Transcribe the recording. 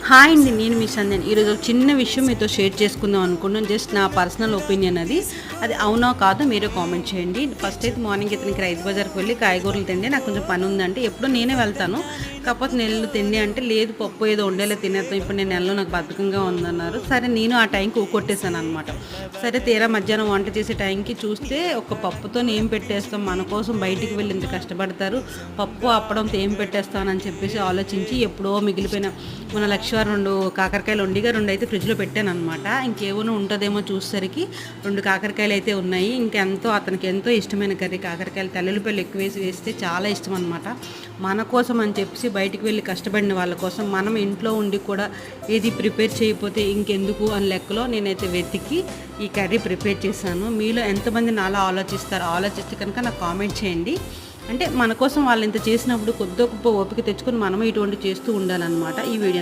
Hi అండి, నేను మీ సంధ్యని. ఈరోజు ఒక చిన్న విషయం మీతో షేర్ చేసుకుందాం అనుకున్నాను. జస్ట్ నా పర్సనల్ ఒపీనియన్ అది అవునో కాదో మీరే కామెంట్ చేయండి. ఫస్ట్ అయితే మార్నింగ్ ఇతనికి రైతు బజార్కి వెళ్ళి కాయగూరలు తిండి, నాకు కొంచెం పని ఉందంటే ఎప్పుడూ నేనే వెళ్తాను. కాకపోతే నెలలు తిండి అంటే లేదు, పప్పు ఏదో ఉండేలా తినేస్తాం, ఇప్పుడు నేను నెలలో నాకు బద్ధకంగా ఉందన్నారు. సరే నేను ఆ టైంకి ఊకొట్టేశాను అనమాట. సరే తీరా మధ్యాహ్నం వంట చేసే టైంకి చూస్తే ఒక పప్పుతో ఏం పెట్టేస్తాం, మన కోసం బయటికి వెళ్ళి ఇంత కష్టపడతారు, పప్పు అప్పడంతో ఏం పెట్టేస్తానని చెప్పేసి ఆలోచించి ఎప్పుడో మిగిలిపోయిన మన లక్ష్య 2 కాకరకాయలు వండిగా 2 అయితే ఫ్రిడ్జ్లో పెట్టాను అనమాట. ఇంకేమైనా ఉంటుందేమో చూసేసరికి 2 కాకరకాయలు అయితే ఉన్నాయి. ఇంకెంతో అతనికి ఎంతో ఇష్టమైన కర్రీ కాకరకాయలు, తెల్లుల్లిపాయలు ఎక్కువ వేస్తే చాలా ఇష్టం అనమాట. మన కోసం అని చెప్పేసి బయటికి వెళ్ళి కష్టపడిన వాళ్ళ కోసం మనం ఇంట్లో ఉండి కూడా ఏది ప్రిపేర్ చేయకపోతే ఇంకెందుకు అని లెక్కలో నేనైతే వెతికి ఈ కర్రీ ప్రిపేర్ చేశాను. మీలో ఎంతమంది నాలా ఆలోచిస్తారు? ఆలోచిస్తే కనుక నాకు కామెంట్ చేయండి. అంటే మన కోసం వాళ్ళు ఇంత చేసినప్పుడు కొద్దో గొప్ప ఓపిక తెచ్చుకొని మనమే ఇటువంటి చేస్తూ ఉండాలన్నమాట. ఈ వీడియో